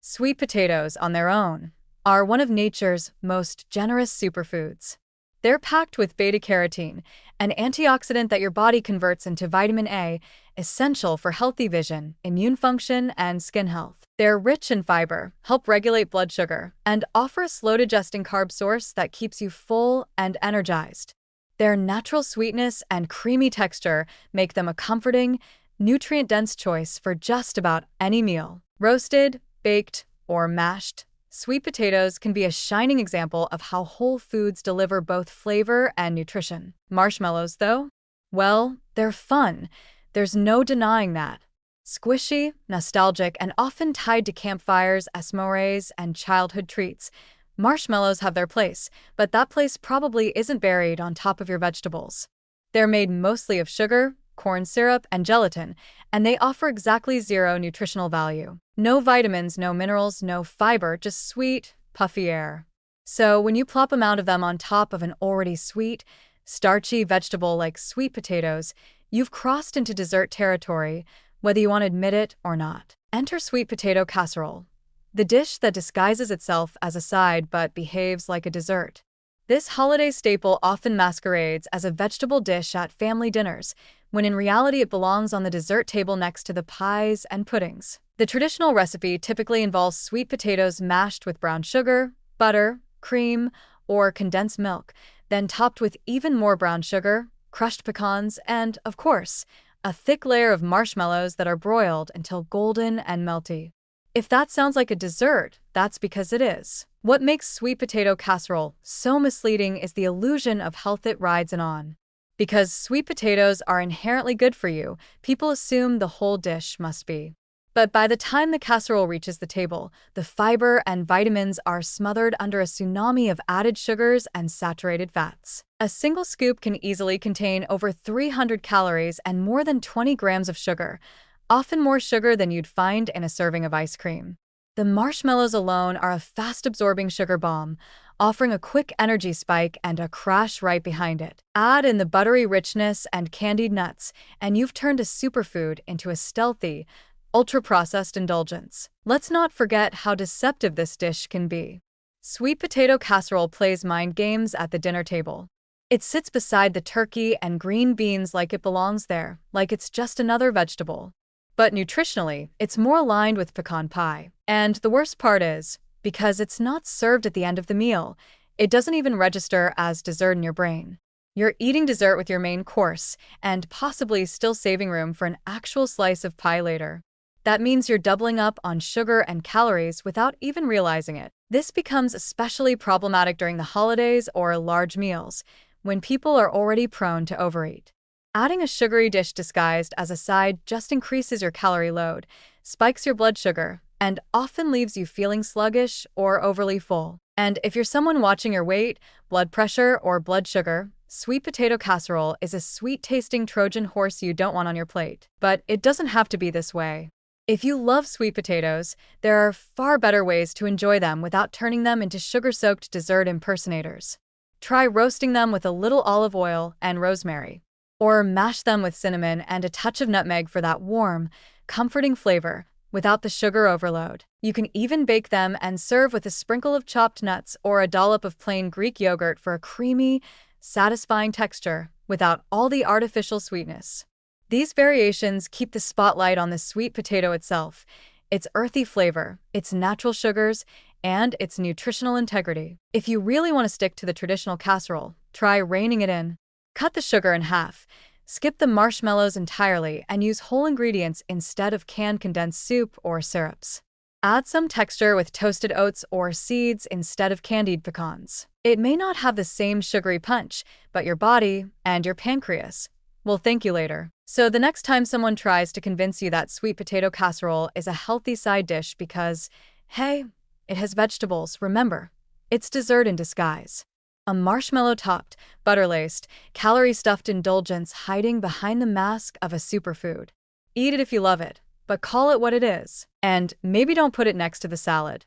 Sweet potatoes, on their own, are one of nature's most generous superfoods. They're packed with beta-carotene, an antioxidant that your body converts into vitamin A, essential for healthy vision, immune function, and skin health. They're rich in fiber, help regulate blood sugar, and offer a slow-digesting carb source that keeps you full and energized. Their natural sweetness and creamy texture make them a comforting, nutrient-dense choice for just about any meal. Roasted, baked, or mashed, sweet potatoes can be a shining example of how whole foods deliver both flavor and nutrition. Marshmallows, though? Well, they're fun. There's no denying that. Squishy, nostalgic, and often tied to campfires, s'mores, and childhood treats, marshmallows have their place, but that place probably isn't buried on top of your vegetables. They're made mostly of sugar, corn syrup, and gelatin, and they offer exactly zero nutritional value. No vitamins, no minerals, no fiber, just sweet, puffy air. So when you plop amount of them on top of an already sweet, starchy vegetable like sweet potatoes, you've crossed into dessert territory, whether you want to admit it or not. Enter sweet potato casserole, the dish that disguises itself as a side but behaves like a dessert. This holiday staple often masquerades as a vegetable dish at family dinners, when in reality it belongs on the dessert table next to the pies and puddings. The traditional recipe typically involves sweet potatoes mashed with brown sugar, butter, cream, or condensed milk, then topped with even more brown sugar, crushed pecans, and, of course, a thick layer of marshmallows that are broiled until golden and melty. If that sounds like a dessert, that's because it is. What makes sweet potato casserole so misleading is the illusion of health it rides in on. Because sweet potatoes are inherently good for you, people assume the whole dish must be. But by the time the casserole reaches the table, the fiber and vitamins are smothered under a tsunami of added sugars and saturated fats. A single scoop can easily contain over 300 calories and more than 20 grams of sugar, often more sugar than you'd find in a serving of ice cream. The marshmallows alone are a fast-absorbing sugar bomb, offering a quick energy spike and a crash right behind it. Add in the buttery richness and candied nuts, and you've turned a superfood into a stealthy, ultra-processed indulgence. Let's not forget how deceptive this dish can be. Sweet potato casserole plays mind games at the dinner table. It sits beside the turkey and green beans like it belongs there, like it's just another vegetable. But nutritionally, it's more aligned with pecan pie. And the worst part is, because it's not served at the end of the meal, it doesn't even register as dessert in your brain. You're eating dessert with your main course, and possibly still saving room for an actual slice of pie later. That means you're doubling up on sugar and calories without even realizing it. This becomes especially problematic during the holidays or large meals, when people are already prone to overeat. Adding a sugary dish disguised as a side just increases your calorie load, spikes your blood sugar, and often leaves you feeling sluggish or overly full. And if you're someone watching your weight, blood pressure, or blood sugar, sweet potato casserole is a sweet-tasting Trojan horse you don't want on your plate. But it doesn't have to be this way. If you love sweet potatoes, there are far better ways to enjoy them without turning them into sugar-soaked dessert impersonators. Try roasting them with a little olive oil and rosemary. Or mash them with cinnamon and a touch of nutmeg for that warm, comforting flavor, without the sugar overload. You can even bake them and serve with a sprinkle of chopped nuts or a dollop of plain Greek yogurt for a creamy, satisfying texture without all the artificial sweetness. These variations keep the spotlight on the sweet potato itself, its earthy flavor, its natural sugars, and its nutritional integrity. If you really want to stick to the traditional casserole, try reining it in. Cut the sugar in half, skip the marshmallows entirely, and use whole ingredients instead of canned condensed soup or syrups. Add some texture with toasted oats or seeds instead of candied pecans. It may not have the same sugary punch, but your body and your pancreas will thank you later. So the next time someone tries to convince you that sweet potato casserole is a healthy side dish because, hey, it has vegetables, remember, it's dessert in disguise. A marshmallow-topped, butter-laced, calorie-stuffed indulgence hiding behind the mask of a superfood. Eat it if you love it, but call it what it is. And maybe don't put it next to the salad.